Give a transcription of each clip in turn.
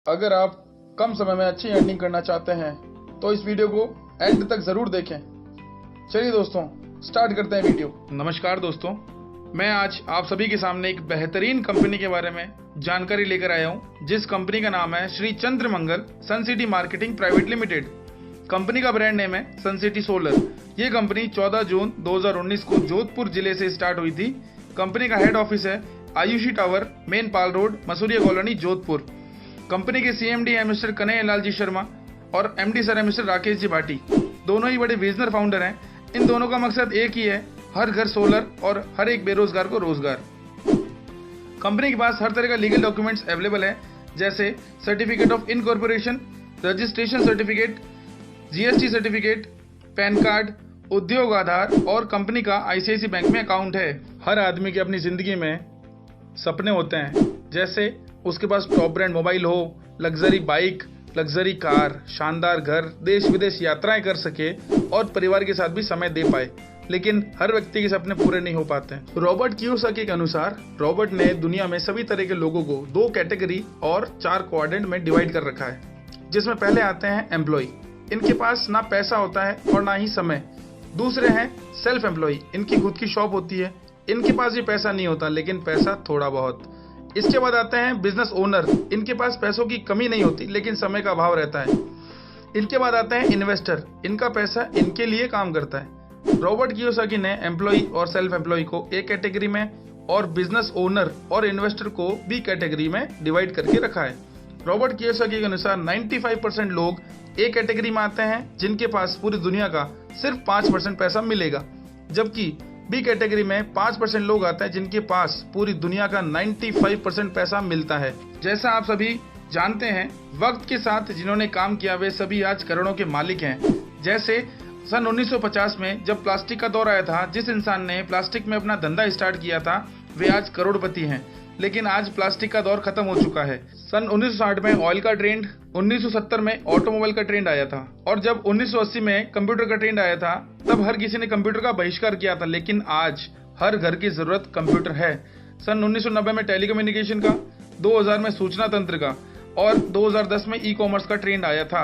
अगर आप कम समय में अच्छी अर्निंग करना चाहते हैं तो इस वीडियो को एंड तक जरूर देखें। चलिए दोस्तों, स्टार्ट करते हैं वीडियो। नमस्कार दोस्तों, मैं आज आप सभी के सामने एक बेहतरीन कंपनी के बारे में जानकारी लेकर आया हूं, जिस कंपनी का नाम है Shri Chandramangal Sun City Marketing Private Limited. Company का ब्रांड नेम है सन सिटी सोलर। ये कंपनी 14 जून 2019 को जोधपुर जिले से स्टार्ट हुई थी। कंपनी का हेड ऑफिस है Ayushi tower, main Pal road, Masuriya colony, Jodhpur. Company के सीएमडी है मिस्टर कन्हैया लाल जी शर्मा और एमडी सर है मिस्टर राकेश जी भाटी। दोनों ही बड़े विजनर फाउंडर हैं। इन दोनों का मकसद एक ही है, हर घर सोलर और हर एक बेरोजगार को रोजगार। कंपनी के पास हर तरह का लीगल डॉक्यूमेंट्स अवेलेबल है, जैसे certificate of incorporation, registration certificate, GST certificate, pan card, उद्योग आधार और कंपनी का आईसीआईसी बैंक में अकाउंट है। हर आदमी की अपनी जिंदगी में सपने होते हैं, जैसे उसके पास टॉप ब्रांड मोबाइल हो, लग्जरी बाइक, लग्जरी कार, शानदार घर, देश विदेश यात्राएं कर सके और परिवार के साथ भी समय दे पाए। लेकिन हर व्यक्ति के सपने पूरे नहीं हो पाते हैं। रॉबर्ट कियोसाकी के अनुसार रॉबर्ट ने दुनिया में सभी तरह के लोगों को 2 कैटेगरी और 4 क्वाड्रेंट में डिवाइड कर रखा है, जिसमें पहले आते हैं एम्प्लॉय। इनके पास ना पैसा होता है और ना ही समय। दूसरे हैं सेल्फ एम्प्लॉय, इनकी खुद की शॉप होती है। इनके पास भी पैसा नहीं होता, लेकिन पैसा थोड़ा बहुत। इसके बाद आते हैं बिजनेस ओनर। इनके पास पैसों की कमी नहीं होती, लेकिन समय का अभाव रहता है। इनके बाद आते हैं इन्वेस्टर। इनका पैसा इनके लिए काम करता है। रॉबर्ट कियोसाकी ने एम्प्लॉय और सेल्फ एम्प्लॉय को एक कैटेगरी में और बिजनेस ओनर और इन्वेस्टर को बी कैटेगरी में डिवाइड करके रखा है। रॉबर्ट कियोसाकी के अनुसार 95% लोग ए कैटेगरी में आते हैं, जिनके पास पूरी दुनिया का सिर्फ 5% पैसा मिलेगा, जबकि बी कैटेगरी में 5% लोग आते हैं जिनके पास पूरी दुनिया का 95% पैसा मिलता है। जैसा आप सभी जानते हैं, वक्त के साथ जिन्होंने काम किया वे सभी आज करोड़ों के मालिक हैं। जैसे सन 1950 में जब प्लास्टिक का दौर आया था, जिस इंसान ने प्लास्टिक में अपना धंधा स्टार्ट किया था वे आज करोड़पति हैं। लेकिन आज प्लास्टिक का दौर खत्म हो चुका है। सन 1960 में ऑयल का ट्रेंड, 1970 में ऑटोमोबाइल का ट्रेंड आया था और जब 1980 में कंप्यूटर का ट्रेंड आया था तब हर किसी ने कंप्यूटर का बहिष्कार किया था। लेकिन आज हर घर की जरूरत कंप्यूटर है। सन 1990 में टेलीकम्युनिकेशन का, 2000 में सूचना तंत्र का और 2010 में ई कॉमर्स का ट्रेंड आया था।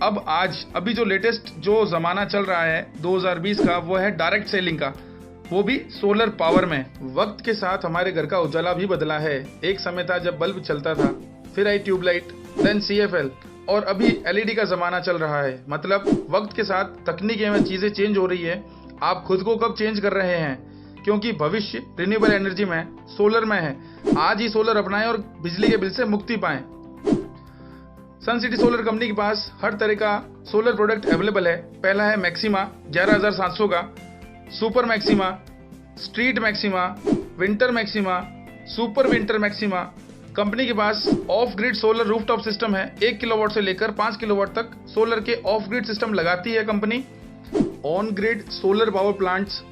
अब अभी जो लेटेस्ट जो जमाना चल रहा है 2020 का, वो है डायरेक्ट सेलिंग का, वो भी सोलर पावर में। वक्त के साथ हमारे घर का उजाला भी बदला है। एक समय था जब बल्ब चलता था, फिर आई ट्यूबलाइट, देन सीएफएल और अभी एलईडी का जमाना चल रहा है। मतलब वक्त के साथ तकनीकी में चीजें चेंज हो रही है। आप खुद को कब चेंज कर रहे हैं, क्योंकि भविष्य रिन्यूएबल एनर्जी में, सोलर में है। आज ही सोलर अपनाएं और बिजली के बिल से मुक्ति पाएं। सन सिटी सोलर कंपनी के पास हर तरह का सोलर प्रोडक्ट अवेलेबल है। पहला है मैक्सिमा 11700 का, super Maxima, street Maxima, winter Maxima, super winter Maxima. Company के पास off grid solar rooftop system है। 1 किलोवाट से लेकर 5 किलोवाट तक सोलर के ऑफ ग्रिड सिस्टम लगाती है company. On grid solar power plants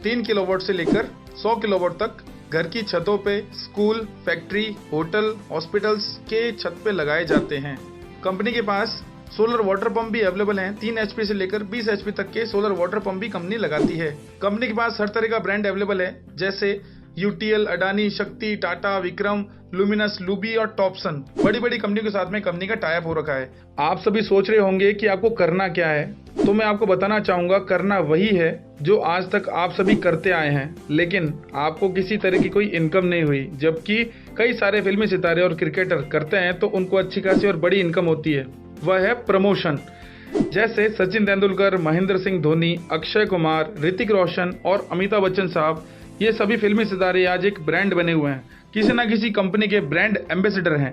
3 kilowatt से लेकर 100 किलोवाट तक घर की छतों पे, स्कूल, फैक्ट्री, होटल, हॉस्पिटल्स के छत पे लगाए जाते हैं। कंपनी के पास सोलर वाटर पंप भी अवेलेबल हैं। 3 HP से लेकर 20 HP तक के सोलर वाटर पंप भी कंपनी लगाती है। कंपनी के पास हर तरह का ब्रांड अवेलेबल है, जैसे यूटीएल, अडानी, शक्ति, टाटा, विक्रम, लुमिनस, लूबी और टॉपसन। बड़ी बड़ी कंपनी के साथ में कंपनी का टाई अप हो रखा है। आप सभी सोच रहे होंगे कि आपको करना क्या है, तो मैं आपको बताना चाहूंगा, करना वही है जो आज तक आप सभी करते आए हैं, लेकिन आपको किसी तरह की कोई इनकम नहीं हुई। जबकि कई सारे फिल्मी सितारे और क्रिकेटर करते हैं तो उनको अच्छी खासी और बड़ी इनकम होती है। वह है प्रमोशन। जैसे सचिन तेंदुलकर, महेंद्र सिंह धोनी, अक्षय कुमार, ऋतिक रोशन और अमिताभ बच्चन साहब, ये सभी फिल्मी सितारे आज एक ब्रांड बने हुए हैं। किसी न किसी कंपनी के ब्रांड एम्बेसडर हैं।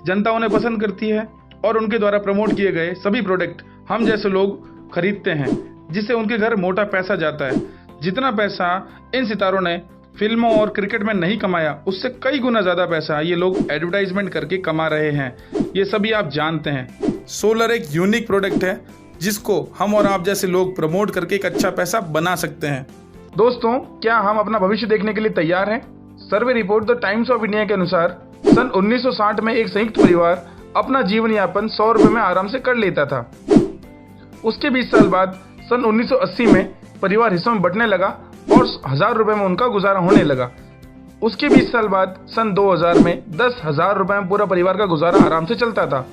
जनता उन्हें पसंद करती है और उनके द्वारा प्रमोट किए गए सभी प्रोडक्ट हम जैसे लोग खरीदते हैं, जिससे उनके घर मोटा पैसा जाता है। जितना पैसा इन सितारों ने फिल्मों और क्रिकेट में नहीं कमाया, उससे कई गुना ज्यादा पैसा ये लोग एडवर्टाइजमेंट करके कमा रहे हैं। ये सभी आप जानते हैं। सोलर एक यूनिक प्रोडक्ट है जिसको हम और आप जैसे लोग प्रमोट करके एक अच्छा पैसा बना सकते हैं। दोस्तों, क्या हम अपना भविष्य देखने के लिए तैयार हैं? Survey report the times of India के अनुसार सन 1960 में एक संयुक्त परिवार अपना जीवन यापन 100 रुपए में आराम से कर लेता था। उसके 20 साल बाद सन 1980 में परिवार हिस्सों में बंटने लगा और 1000 रुपए में उनका गुजारा होने लगा। उसके 20 साल बाद सन 2000 में 10,000 रुपए में पूरा परिवार का गुजारा आराम से चलता था।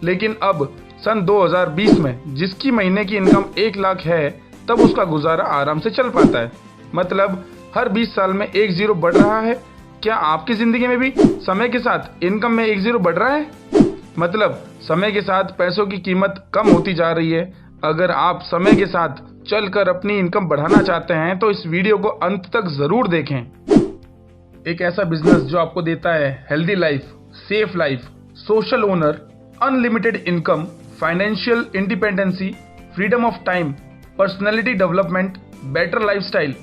लेकिन अब सन 2020 में जिसकी महीने की इनकम 1 लाख है, तब उसका गुजारा आराम से चल पाता है। मतलब हर 20 साल में एक जीरो बढ़ रहा है। क्या आपकी जिंदगी में भी समय के साथ इनकम में एक जीरो बढ़ रहा है? मतलब समय के साथ पैसों की कीमत कम होती जा रही है। अगर आप समय के साथ चलकर अपनी इनकम बढ़ाना चाहते हैं तो इस वीडियो को अंत तक जरूर देखें। एक ऐसा बिजनेस जो आपको देता है healthy life, safe life, social owner, unlimited income, financial independency, freedom of time, personality development, better lifestyle.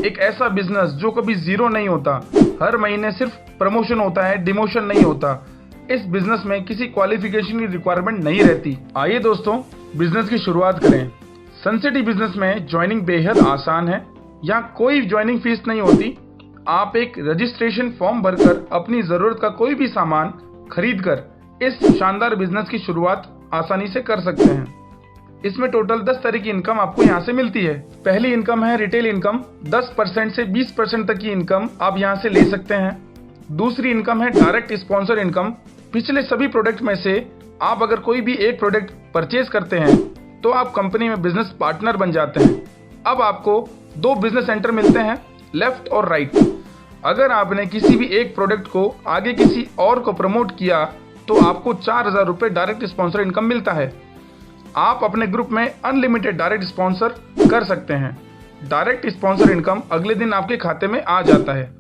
एक ऐसा बिजनेस जो कभी जीरो नहीं होता, हर महीने सिर्फ प्रमोशन होता है, डिमोशन नहीं होता। इस बिजनेस में किसी क्वालिफिकेशन की रिक्वायरमेंट नहीं रहती। आइए दोस्तों बिजनेस की शुरुआत करें। सनसिटी बिजनेस में ज्वाइनिंग बेहद आसान है। यहाँ कोई ज्वाइनिंग फीस नहीं होती। आप एक रजिस्ट्रेशन फॉर्म भरकर अपनी जरूरत का कोई भी सामान खरीद कर इस शानदार बिजनेस की शुरुआत आसानी से कर सकते हैं। इसमें टोटल 10 तरह की इनकम आपको यहाँ से मिलती है। पहली इनकम है रिटेल इनकम। 10% से 20% तक की इनकम आप यहाँ से ले सकते हैं। दूसरी इनकम है डायरेक्ट स्पॉन्सर इनकम। पिछले सभी प्रोडक्ट में से आप अगर कोई भी एक प्रोडक्ट परचेज करते हैं तो आप कंपनी में बिजनेस पार्टनर बन जाते हैं। अब आपको 2 बिजनेस सेंटर मिलते हैं, लेफ्ट और राइट। अगर आपने किसी भी एक प्रोडक्ट को आगे किसी और को प्रमोट किया तो आपको 4,000 रुपये डायरेक्ट स्पॉन्सर इनकम मिलता है। आप अपने ग्रुप में अनलिमिटेड डायरेक्ट स्पॉन्सर कर सकते हैं। डायरेक्ट स्पॉन्सर इनकम अगले दिन आपके खाते में आ जाता है।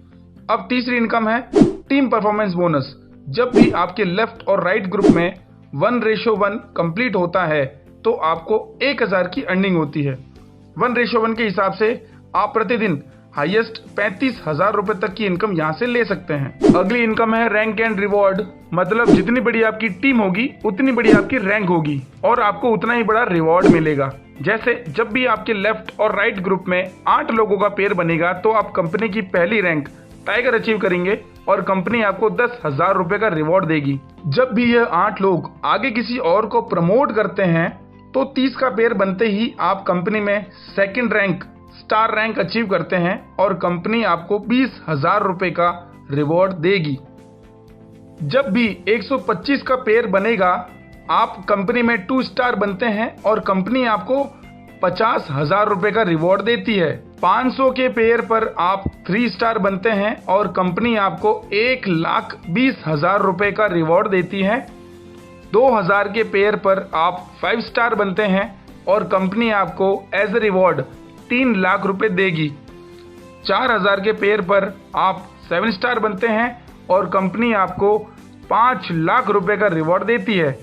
अब तीसरी इनकम है टीम परफॉर्मेंस बोनस। जब भी आपके लेफ्ट और राइट ग्रुप में 1:1 कंप्लीट होता है तो आपको 1,000 की अर्निंग होती है। 1:1 के हिसाब से आप प्रतिदिन हाईएस्ट 35,000 रुपए तक की इनकम यहाँ से ले सकते हैं। अगली इनकम है रैंक एंड रिवॉर्ड। मतलब जितनी बड़ी आपकी टीम होगी उतनी बड़ी आपकी रैंक होगी और आपको उतना ही बड़ा रिवॉर्ड मिलेगा। जैसे जब भी आपके लेफ्ट और राइट ग्रुप में 8 लोगों का पेयर बनेगा तो आप कंपनी की पहली रैंक टाइगर अचीव करेंगे और कंपनी आपको 10,000 रुपए का रिवॉर्ड देगी। जब भी यह 8 लोग आगे किसी और को प्रमोट करते हैं तो 30 का पेयर बनते ही आप कंपनी में second rank, star rank achieve करते हैं और कंपनी आपको 20,000 रुपए का रिवॉर्ड देगी। जब भी 125 का पेयर बनेगा आप कंपनी में 2 स्टार बनते हैं और कंपनी आपको 50,000 रुपए का रिवॉर्ड देती है। 500 के पेयर पर आप 3 स्टार बनते हैं और कंपनी आपको 1,20,000 रुपए का रिवॉर्ड देती है। 2,000 के पेयर पर आप 5 स्टार बनते हैं और कंपनी आपको एज ए रिवॉर्ड 3 लाख रुपए देगी। 4,000 के पेयर पर आप 7 स्टार बनते हैं और कंपनी आपको 5 लाख रुपए का रिवॉर्ड देती है।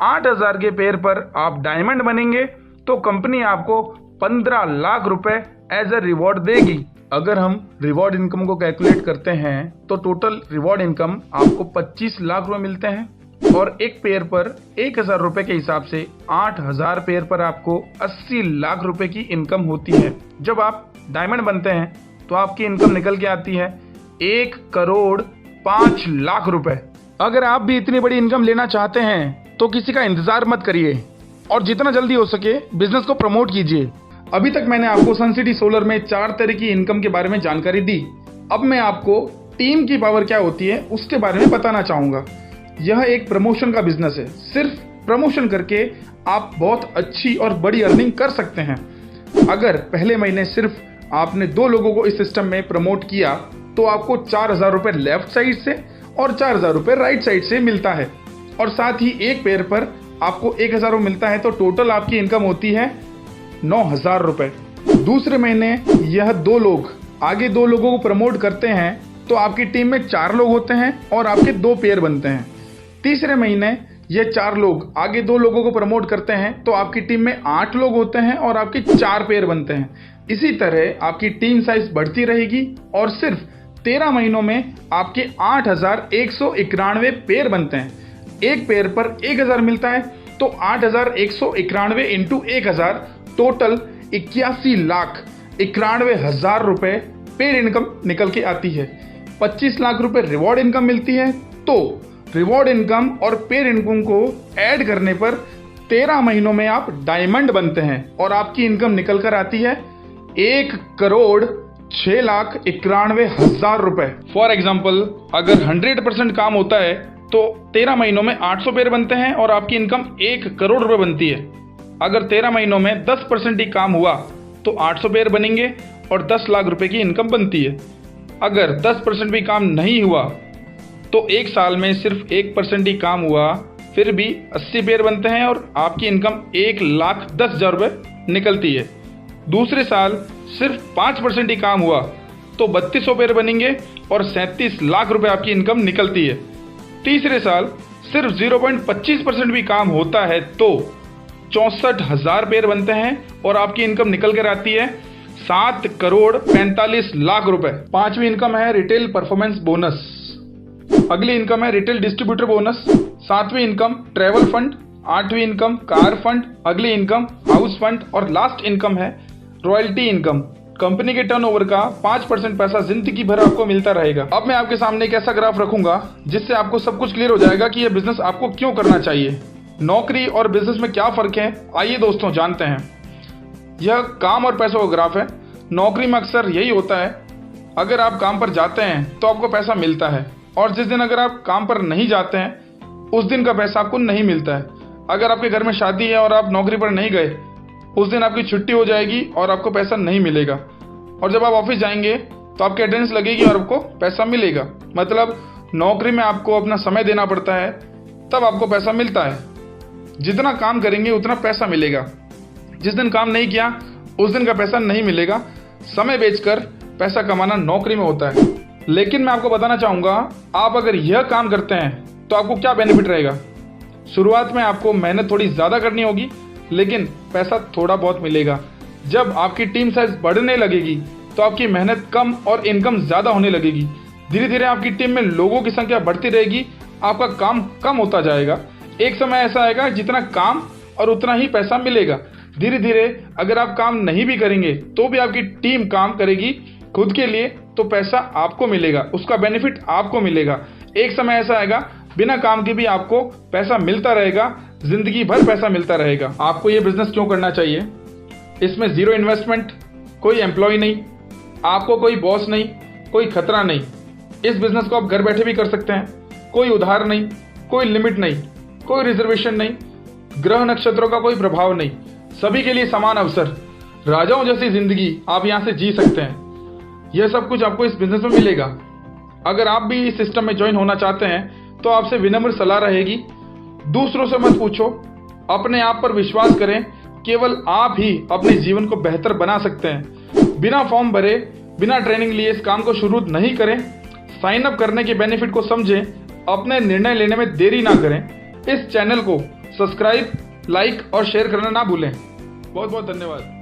8,000 के पेयर पर आप डायमंड बनेंगे तो कंपनी आपको 15 लाख रुपए एज ए रिवॉर्ड देगी। अगर हम रिवॉर्ड इनकम को कैलकुलेट करते हैं तो टोटल रिवॉर्ड इनकम आपको 25 लाख रुपए मिलते हैं और एक पेयर पर 1,000 रुपए के हिसाब से 8,000 पेयर पर आपको 80 लाख रुपए की इनकम होती है। जब आप डायमंड बनते हैं तो आपकी इनकम निकल के आती है 1,05 लाख रुपए। अगर आप भी इतनी बड़ी इनकम लेना चाहते हैं तो किसी का इंतजार मत करिए और जितना जल्दी हो सके बिजनेस को प्रमोट कीजिए। अभी तक मैंने आपको सनसिटी सोलर में 4 तरह की इनकम के बारे में जानकारी दी। अब मैं आपको टीम की पावर क्या होती है उसके बारे में बताना चाहूंगा। यह एक प्रमोशन का बिजनेस है। सिर्फ प्रमोशन करके आप बहुत अच्छी और बड़ी अर्निंग कर सकते हैं। अगर पहले महीने सिर्फ आपने 2 लोगों को इस सिस्टम में प्रमोट किया तो आपको 4,000 रुपए लेफ्ट साइड से और 4,000 रुपए राइट साइड से मिलता है और साथ ही एक पेयर पर आपको 1,000 मिलता है तो टोटल आपकी इनकम होती है 9,000 रुपए। दूसरे महीने यह 2 लोग आगे 2 लोगों को प्रमोट करते हैं तो आपकी टीम में 4 लोग होते हैं और आपके 2 पेयर बनते हैं। तीसरे महीने ये 4 लोग आगे 2 लोगों को प्रमोट करते हैं तो आपकी टीम में 8 लोग होते हैं और आपके 4 पेयर बनते हैं। इसी तरह आपकी टीम साइज बढ़ती रहेगी और सिर्फ 13 महीनों में आपके 8,191 पेयर बनते हैं। एक पेयर पर 1,000 मिलता है तो 8,191 इंटू 1,000 टोटल 81,91,000 रुपए पेयर इनकम निकल के आती है। 25 लाख रुपए रिवॉर्ड इनकम मिलती है। तो रिवॉर्ड इनकम और पेयर इनकम को ऐड करने पर 13 महीनों में आप डायमंड बनते हैं और आपकी इनकम निकल कर आती है 6,91,000 रुपए। फॉर एग्जाम्पल, अगर 100% काम होता है तो 13 महीनों में 800 पेयर बनते हैं और आपकी इनकम 1 करोड़ रुपए बनती है। अगर 13 महीनों में 10% ही काम हुआ तो 800 पेयर बनेंगे और 10 लाख रुपए की इनकम बनती है। अगर 10% भी काम नहीं हुआ तो एक साल में सिर्फ 1% ही काम हुआ, फिर भी 80 पेयर बनते हैं और आपकी इनकम 1,10,000 रुपये निकलती है। दूसरे साल सिर्फ 5% ही काम हुआ तो 3200 पेयर बनेंगे और 37 लाख रुपए आपकी इनकम निकलती है। तीसरे साल सिर्फ 0.25% भी काम होता है तो 64,000 पेयर बनते हैं और आपकी इनकम निकल कर आती है 7,45,00,000 रुपए। पांचवी इनकम है रिटेल परफॉर्मेंस बोनस। अगली इनकम है रिटेल डिस्ट्रीब्यूटर बोनस। सातवीं इनकम ट्रैवल फंड। आठवीं इनकम कार फंड। अगली इनकम हाउस फंड और लास्ट इनकम है रॉयल्टी इनकम। कंपनी के टर्नओवर का 5% पैसा जिंदगी भर आपको मिलता रहेगा। अब मैं आपके सामने एक ऐसा ग्राफ रखूंगा जिससे आपको सब कुछ क्लियर हो जाएगा कि यह बिजनेस आपको क्यों करना चाहिए। नौकरी और बिजनेस में क्या फर्क है, आइए दोस्तों जानते हैं। यह काम और पैसों का ग्राफ है। नौकरी में अक्सर यही होता है, अगर आप काम पर जाते हैं तो आपको पैसा मिलता है और जिस दिन अगर आप काम पर नहीं जाते हैं उस दिन का पैसा आपको नहीं मिलता है। अगर आपके घर में शादी है और आप नौकरी पर नहीं गए, उस दिन आपकी छुट्टी हो जाएगी और आपको पैसा नहीं मिलेगा। और जब आप ऑफिस जाएंगे तो आपकी अटेंडेंस लगेगी और आपको पैसा मिलेगा। मतलब नौकरी में आपको अपना समय देना पड़ता है, तब आपको पैसा मिलता है। जितना काम करेंगे उतना पैसा मिलेगा। जिस दिन काम नहीं किया उस दिन का पैसा नहीं मिलेगा। समय बेचकर पैसा कमाना नौकरी में होता है। लेकिन मैं आपको बताना चाहूँगा, आप अगर यह काम करते हैं तो आपको क्या बेनिफिट रहेगा। शुरुआत में आपको मेहनत थोड़ी ज़्यादा करनी होगी लेकिन पैसा थोड़ा बहुत मिलेगा। जब आपकी टीम साइज बढ़ने लगेगी तो आपकी मेहनत कम और इनकम ज़्यादा होने लगेगी। धीरे धीरे आपकी टीम में लोगों की संख्या बढ़ती रहेगी, आपका काम कम होता जाएगा। एक समय ऐसा आएगा जितना काम और उतना ही पैसा मिलेगा। धीरे धीरे अगर आप काम नहीं भी करेंगे तो भी आपकी टीम काम करेगी खुद के लिए, तो पैसा आपको मिलेगा, उसका बेनिफिट आपको मिलेगा। एक समय ऐसा आएगा बिना काम के भी आपको पैसा मिलता रहेगा, जिंदगी भर पैसा मिलता रहेगा। आपको ये बिजनेस क्यों करना चाहिए? इसमें जीरो इन्वेस्टमेंट, कोई एम्प्लॉय नहीं, आपको कोई बॉस नहीं, कोई खतरा नहीं। इस बिजनेस को आप घर बैठे भी कर सकते हैं। कोई उधार नहीं, कोई लिमिट नहीं, कोई रिजर्वेशन नहीं, ग्रह नक्षत्रों का कोई प्रभाव नहीं, सभी के लिए समान अवसर, राजाओं जैसी जिंदगी आप यहाँ से जी सकते हैं। यह सब कुछ आपको इस बिजनेस में मिलेगा। अगर आप भी इस सिस्टम में ज्वाइन होना चाहते हैं तो आपसे विनम्र सलाह रहेगी, दूसरों से मत पूछो, अपने आप पर विश्वास करें। केवल आप ही अपने जीवन को बेहतर बना सकते हैं। बिना फॉर्म भरे, बिना ट्रेनिंग लिए इस काम को शुरू नहीं करें। साइन अप करने के बेनिफिट को समझें, अपने निर्णय लेने में देरी ना करें। इस चैनल को सब्सक्राइब, लाइक और शेयर करना ना भूलें। बहुत बहुत धन्यवाद।